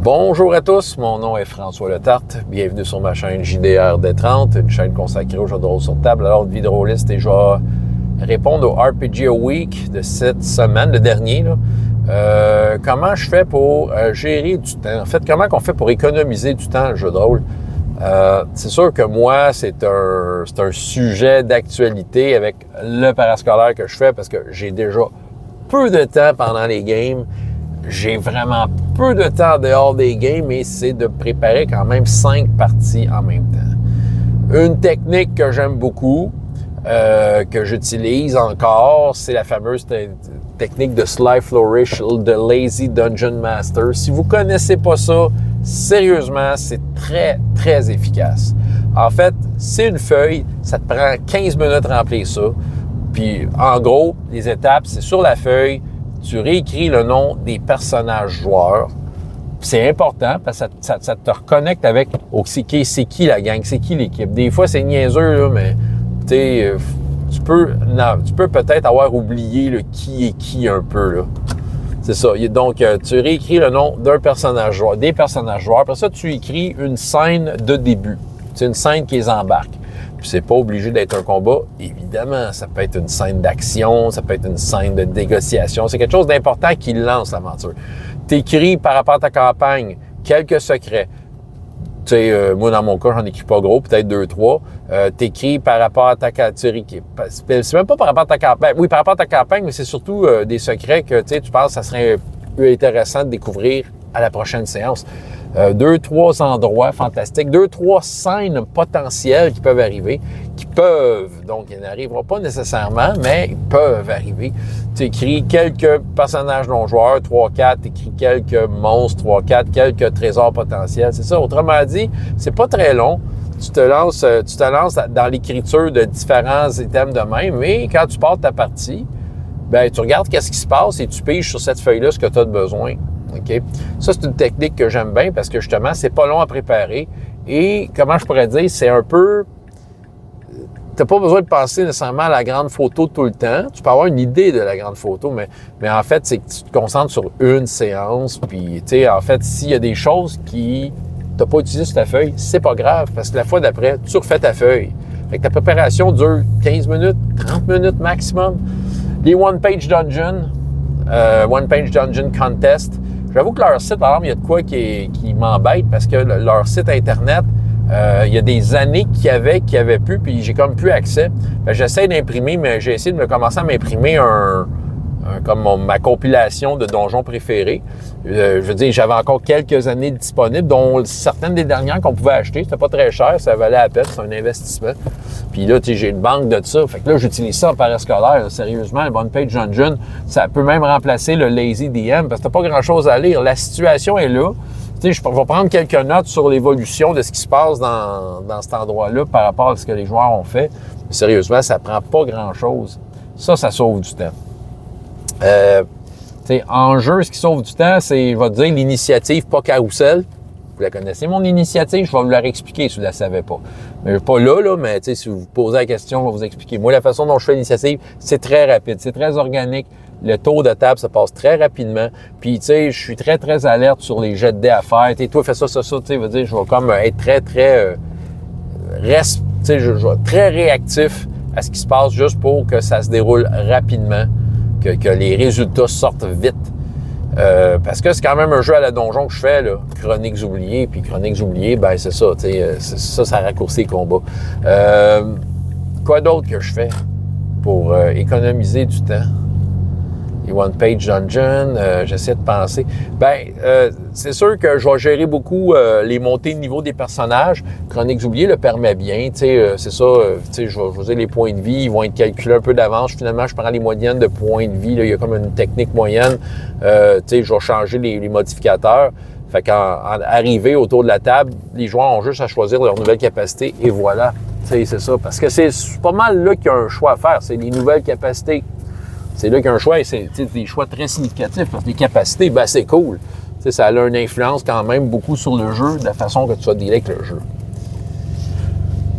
Bonjour à tous, mon nom est François Letarte. Bienvenue sur ma chaîne JDR D30, une chaîne consacrée aux jeux de rôle sur table. Alors, vie de rôliste, et je vais répondre au RPGO Week de cette semaine, le dernier. Comment je fais pour gérer du temps? En fait, comment on fait pour économiser du temps, le jeu de rôle? C'est sûr que moi, c'est un sujet d'actualité avec le parascolaire que je fais parce que j'ai déjà peu de temps pendant les games. J'ai vraiment peu de temps dehors des games et c'est de préparer quand même 5 parties en même temps. Une technique que j'aime beaucoup, que j'utilise encore, c'est la fameuse technique de Sly Flourish, de Lazy Dungeon Master. Si vous connaissez pas ça, sérieusement, c'est très, très efficace. En fait, c'est une feuille, ça te prend 15 minutes de remplir ça. Puis, en gros, les étapes, c'est sur la feuille, tu réécris le nom des personnages joueurs. C'est important parce que ça te reconnecte avec c'est qui la gang, c'est qui l'équipe. Des fois, c'est niaiseux, là, mais tu peux peut-être avoir oublié le qui est qui un peu. Là. C'est ça. Donc, tu réécris le nom d'un personnage joueur, des personnages joueurs. Après ça, tu écris une scène de début. C'est une scène qui les embarque. Puis c'est pas obligé d'être un combat, évidemment. Ça peut être une scène d'action, ça peut être une scène de négociation. C'est quelque chose d'important qui lance l'aventure. T'écris par rapport à ta campagne quelques secrets. Tu sais, moi, dans mon cas, j'en écris pas gros, peut-être 2-3. T'écris par rapport à ta campagne. C'est même pas par rapport à ta campagne. Oui, par rapport à ta campagne, mais c'est surtout des secrets que tu penses que ça serait plus intéressant de découvrir à la prochaine séance. 2-3 endroits fantastiques, 2-3 scènes potentielles qui peuvent arriver, donc ils n'arriveront pas nécessairement, mais ils peuvent arriver. Tu écris quelques personnages non-joueurs, 3-4, tu écris quelques monstres, 3-4, quelques trésors potentiels, c'est ça. Autrement dit, c'est pas très long. Tu te lances dans l'écriture de différents items de même, mais quand tu pars de ta partie, ben tu regardes qu'est-ce qui se passe et tu piges sur cette feuille-là ce que tu as de besoin. Okay? Ça, c'est une technique que j'aime bien parce que justement, c'est pas long à préparer. Et comment je pourrais dire, c'est un peu... T'as pas besoin de penser nécessairement à la grande photo tout le temps. Tu peux avoir une idée de la grande photo, mais en fait, c'est que tu te concentres sur une séance. Puis, tu sais, en fait, s'il y a des choses qui t'as pas utilisé sur ta feuille, c'est pas grave parce que la fois d'après, tu refais ta feuille. Fait que ta préparation dure 15 minutes, 30 minutes maximum. Les One-Page Dungeon, One-Page Dungeon Contest, j'avoue que leur site, par exemple, il y a de quoi qui m'embête parce que leur site Internet, il y a des années qu'il y avait plus, puis j'ai comme plus accès. J'essaie d'imprimer, mais j'ai essayé de me commencer à m'imprimer comme ma compilation de donjons préférés. Je veux dire, j'avais encore quelques années disponibles, dont certaines des dernières qu'on pouvait acheter. C'était pas très cher, ça valait la peine, c'est un investissement. Puis là, tu sais, j'ai une banque de ça. Fait que là, j'utilise ça en parascolaire, sérieusement. Le One-Page Dungeon, ça peut même remplacer le Lazy DM, parce que t'as pas grand-chose à lire. La situation est là. Tu sais, je vais prendre quelques notes sur l'évolution de ce qui se passe dans cet endroit-là par rapport à ce que les joueurs ont fait. Mais sérieusement, ça prend pas grand-chose. Ça sauve du temps. En jeu, ce qui sauve du temps, c'est, je vais te dire, l'initiative pas carrousel. Vous la connaissez, mon initiative, je vais vous la réexpliquer si vous ne la savez pas. Mais pas là, mais si vous posez la question, je vais vous expliquer. Moi, la façon dont je fais l'initiative, c'est très rapide, c'est très organique. Le tour de table se passe très rapidement. Puis, tu sais, je suis très, très alerte sur les jets de dés à faire. Tu sais, toi, fais ça, tu sais, veut dire, je vais comme être très, très... je vais être très réactif à ce qui se passe juste pour que ça se déroule rapidement. Que les résultats sortent vite. Parce que c'est quand même un jeu à la donjon que je fais, là. Chroniques oubliées, puis Chroniques oubliées, ben c'est ça, tu sais, ça raccourcit les combats. Quoi d'autre que je fais pour économiser du temps? Les One-Page Dungeon, j'essaie de penser. C'est sûr que je vais gérer beaucoup les montées de niveau des personnages. Chroniques oubliées le permet bien, tu sais, c'est ça, tu sais, je vais dire les points de vie, ils vont être calculés un peu d'avance. Finalement, je prends les moyennes de points de vie, là, il y a comme une technique moyenne, tu sais, je vais changer les modificateurs. Fait arrivé autour de la table, les joueurs ont juste à choisir leur nouvelle capacité et voilà, tu sais, c'est ça. Parce que c'est pas mal là qu'il y a un choix à faire, c'est les nouvelles capacités. C'est là qu'il y a un choix et c'est des choix très significatifs parce que les capacités, ben c'est cool. T'sais, ça a une influence quand même beaucoup sur le jeu, de la façon que tu vas dealer avec le jeu.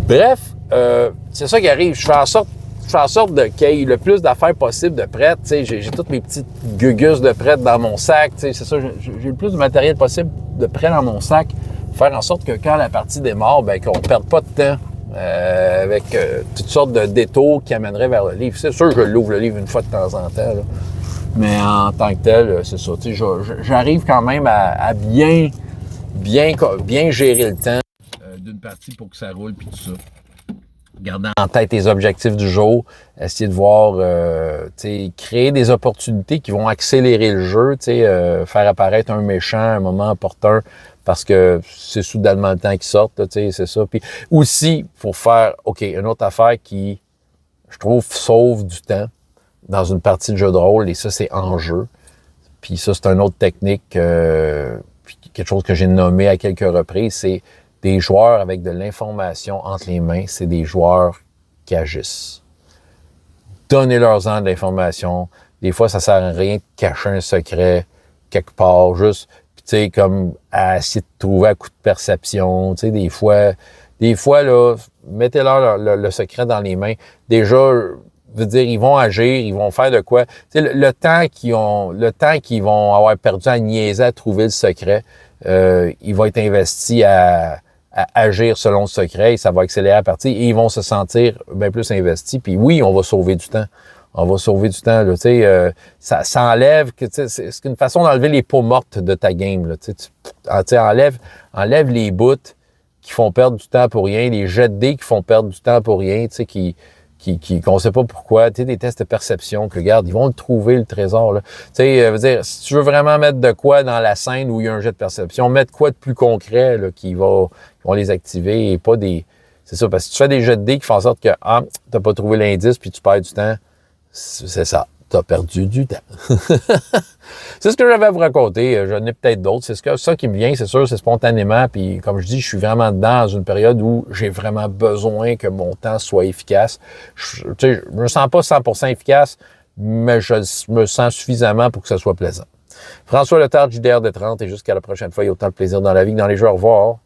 Bref, c'est ça qui arrive. Je fais en sorte qu'il y ait le plus d'affaires possible de prêt. J'ai toutes mes petites gugus de prêt dans mon sac. C'est ça, j'ai le plus de matériel possible de près dans mon sac, faire en sorte que quand la partie démarre, ben qu'on ne perde pas de temps avec toutes sortes de détours qui amèneraient vers le livre. C'est sûr que je l'ouvre le livre une fois de temps en temps, là. Mais en tant que tel, c'est ça. J'arrive quand même à bien gérer le temps d'une partie pour que ça roule puis tout ça. Gardant en tête les objectifs du jour, essayer de voir, créer des opportunités qui vont accélérer le jeu, faire apparaître un méchant à un moment opportun parce que c'est soudainement le temps qui sort, c'est ça. Puis aussi, pour faire, une autre affaire qui, je trouve, sauve du temps dans une partie de jeu de rôle, et ça, c'est en jeu. Puis ça, c'est une autre technique, puis quelque chose que j'ai nommé à quelques reprises, c'est des joueurs avec de l'information entre les mains, c'est des joueurs qui agissent. Donnez-leur-en de l'information. Des fois, ça sert à rien de cacher un secret quelque part, juste, comme à essayer de trouver à coup de perception. Des fois, là, mettez-leur le secret dans les mains. Déjà, veut dire, ils vont agir, ils vont faire de quoi. Le temps qu'ils vont avoir perdu à niaiser, à trouver le secret, il va être investi à agir selon le secret et ça va accélérer la partie et ils vont se sentir bien plus investis. Puis oui, on va sauver du temps. On va sauver du temps. Là, ça enlève, c'est une façon d'enlever les peaux mortes de ta game. Là, enlève les bouts qui font perdre du temps pour rien, les jets de dés qui font perdre du temps pour rien, qu'on ne sait pas pourquoi, des tests de perception que, regarde, ils vont le trouver, le trésor, là. Veut dire, si tu veux vraiment mettre de quoi dans la scène où il y a un jet de perception, mettre quoi de plus concret, là, qui vont les activer et pas des... C'est ça, parce que si tu fais des jets de dés qui font en sorte que, t'as pas trouvé l'indice puis tu perds du temps, c'est ça. T'as perdu du temps. C'est ce que j'avais à vous raconter. J'en ai peut-être d'autres. C'est ça qui me vient, c'est sûr, c'est spontanément. Puis comme je dis, je suis vraiment dedans dans une période où j'ai vraiment besoin que mon temps soit efficace. Je me sens pas 100% efficace, mais je me sens suffisamment pour que ça soit plaisant. François Letarte, JDR de 30, et jusqu'à la prochaine fois, il y a autant de plaisir dans la vie que dans les jeux. Au revoir.